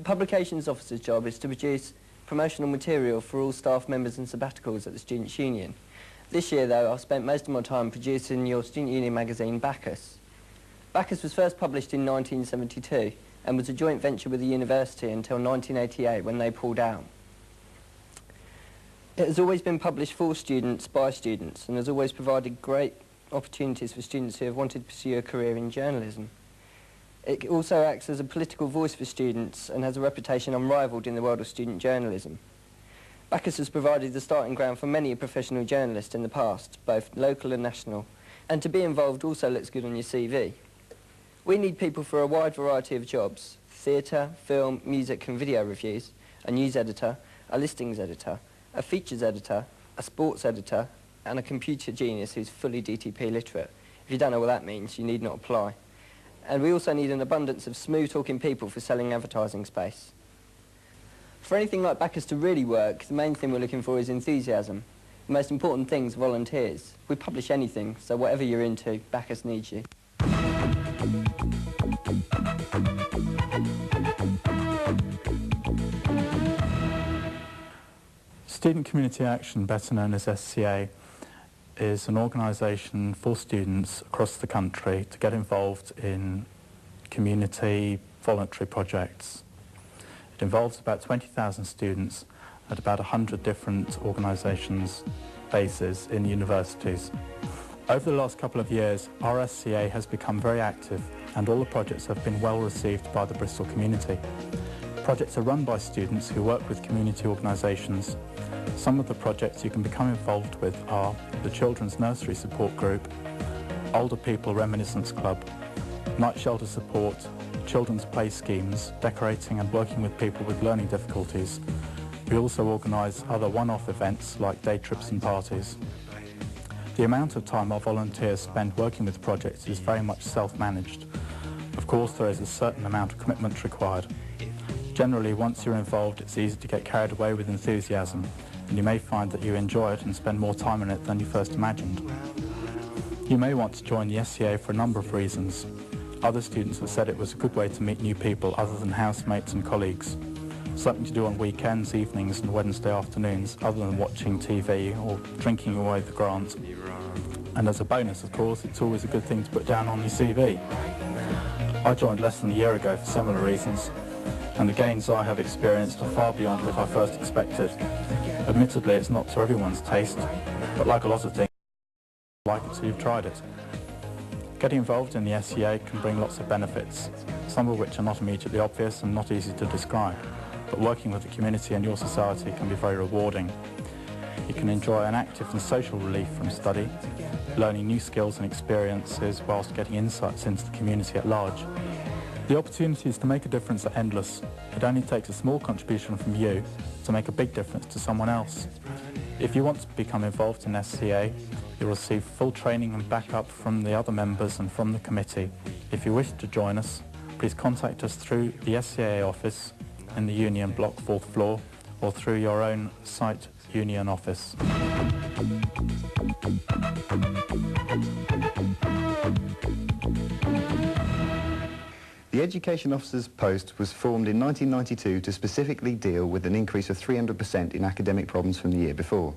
Publications Officer's job is to produce promotional material for all staff members and sabbaticals at the Students' Union. This year, though, I've spent most of my time producing your Student Union magazine, Bacchus. Bacchus was first published in 1972 and was a joint venture with the university until 1988 when they pulled out. It has always been published for students by students and has always provided great opportunities for students who have wanted to pursue a career in journalism. It also acts as a political voice for students and has a reputation unrivalled in the world of student journalism. Bacchus has provided the starting ground for many a professional journalist in the past, both local and national, and to be involved also looks good on your CV. We need people for a wide variety of jobs: theatre, film, music and video reviews, a news editor, a listings editor, a features editor, a sports editor, and a computer genius who's fully DTP literate. If you don't know what that means, you need not apply. And we also need an abundance of smooth-talking people for selling advertising space. For anything like Bacchus to really work, the main thing we're looking for is enthusiasm. The most important thing is volunteers. We publish anything, so whatever you're into, Bacchus needs you. Student Community Action, better known as SCA, is an organisation for students across the country to get involved in community voluntary projects. It involves about 20,000 students at about 100 different organisations' bases in universities. Over the last couple of years, our SCA has become very active and all the projects have been well received by the Bristol community. Projects are run by students who work with community organisations. Some of the projects you can become involved with are the Children's Nursery Support Group, Older People Reminiscence Club, Night Shelter Support, Children's Play Schemes, decorating and working with people with learning difficulties. We also organise other one-off events like day trips and parties. The amount of time our volunteers spend working with projects is very much self-managed. Of course, there is a certain amount of commitment required. Generally, once you're involved, it's easy to get carried away with enthusiasm, and you may find that you enjoy it and spend more time in it than you first imagined. You may want to join the SCA for a number of reasons. Other students have said it was a good way to meet new people other than housemates and colleagues. Something to do on weekends, evenings and Wednesday afternoons, other than watching TV or drinking away the grant. And as a bonus, of course, it's always a good thing to put down on your CV. I joined less than a year ago for similar reasons, and the gains I have experienced are far beyond what I first expected. Admittedly, it's not to everyone's taste, but like a lot of things, you like it till you've tried it. Getting involved in the SCA can bring lots of benefits, some of which are not immediately obvious and not easy to describe, but working with the community and your society can be very rewarding. You can enjoy an active and social relief from study, learning new skills and experiences whilst getting insights into the community at large. The opportunities to make a difference are endless. It only takes a small contribution from you to make a big difference to someone else. If you want to become involved in SCA, you'll receive full training and backup from the other members and from the committee. If you wish to join us, please contact us through the SCA office in the Union Block 4th floor or through your own site Union office. The Education Officer's post was formed in 1992 to specifically deal with an increase of 300% in academic problems from the year before.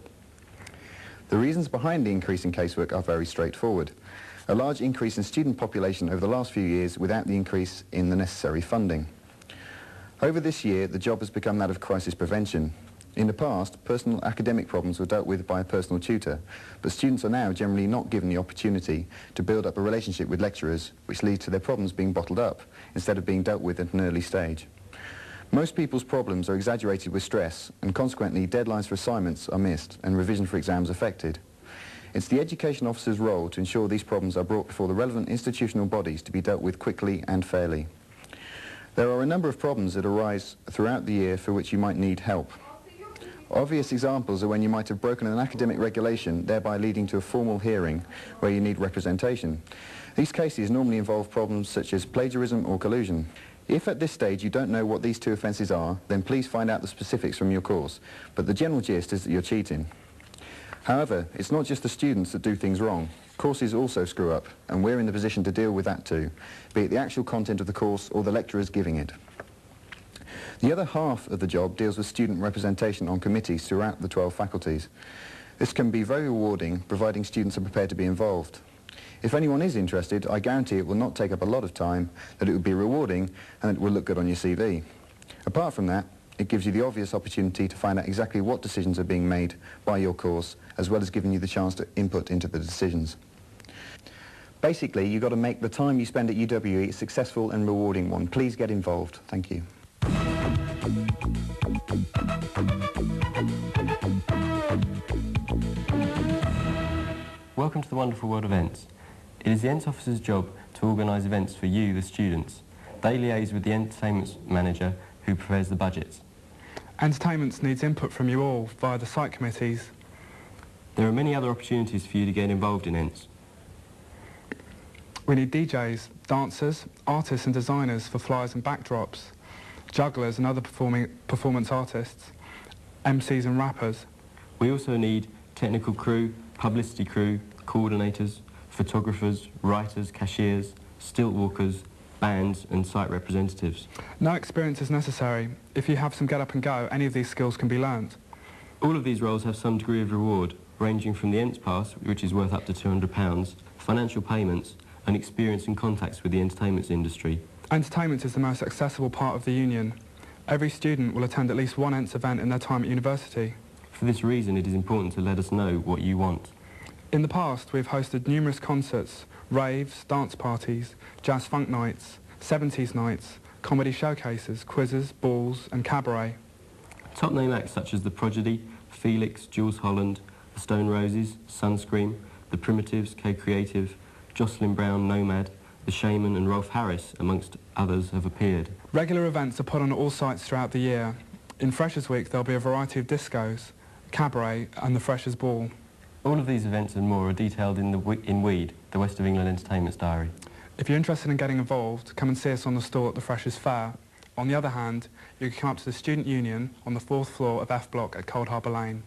The reasons behind the increase in casework are very straightforward. A large increase in student population over the last few years without the increase in the necessary funding. Over this year, the job has become that of crisis prevention. In the past, personal academic problems were dealt with by a personal tutor, but students are now generally not given the opportunity to build up a relationship with lecturers, which leads to their problems being bottled up, instead of being dealt with at an early stage. Most people's problems are exaggerated with stress, and consequently deadlines for assignments are missed and revision for exams affected. It's the education officer's role to ensure these problems are brought before the relevant institutional bodies to be dealt with quickly and fairly. There are a number of problems that arise throughout the year for which you might need help. Obvious examples are when you might have broken an academic regulation, thereby leading to a formal hearing where you need representation. These cases normally involve problems such as plagiarism or collusion. If at this stage you don't know what these two offences are, then please find out the specifics from your course, but the general gist is that you're cheating. However, it's not just the students that do things wrong. Courses also screw up, and we're in the position to deal with that too, be it the actual content of the course or the lecturers giving it. The other half of the job deals with student representation on committees throughout the 12 faculties. This can be very rewarding, providing students are prepared to be involved. If anyone is interested, I guarantee it will not take up a lot of time, that it will be rewarding, and it will look good on your CV. Apart from that, it gives you the obvious opportunity to find out exactly what decisions are being made by your course, as well as giving you the chance to input into the decisions. Basically, you've got to make the time you spend at UWE a successful and rewarding one. Please get involved. Thank you. Welcome to the Wonderful World of ENTS. It is the ENTS officer's job to organise events for you, the students. They liaise with the entertainment manager who prepares the budgets. Entertainment needs input from you all via the site committees. There are many other opportunities for you to get involved in ENTS. We need DJs, dancers, artists and designers for flyers and backdrops, jugglers and other performance artists, MCs and rappers. We also need technical crew, publicity crew, coordinators, photographers, writers, cashiers, stilt walkers, bands and site representatives. No experience is necessary. If you have some get up and go, any of these skills can be learnt. All of these roles have some degree of reward, ranging from the ENTS pass, which is worth up to £200, financial payments, and experience and contacts with the entertainment industry. Entertainment is the most accessible part of the union. Every student will attend at least one ENTS event in their time at university. For this reason, it is important to let us know what you want. In the past, we've hosted numerous concerts, raves, dance parties, jazz funk nights, 70s nights, comedy showcases, quizzes, balls and cabaret. Top name acts such as The Prodigy, Felix, Jules Holland, The Stone Roses, Sunscream, The Primitives, Co-Creative, Jocelyn Brown, Nomad, The Shaman and Rolf Harris, amongst others, have appeared. Regular events are put on at all sites throughout the year. In Freshers' Week there'll be a variety of discos, cabaret and the Freshers' Ball. All of these events and more are detailed in WEED, the West of England Entertainment's diary. If you're interested in getting involved, come and see us on the stall at the Freshers' Fair. On the other hand, you can come up to the Student Union on the 4th floor of F Block at Cold Harbour Lane.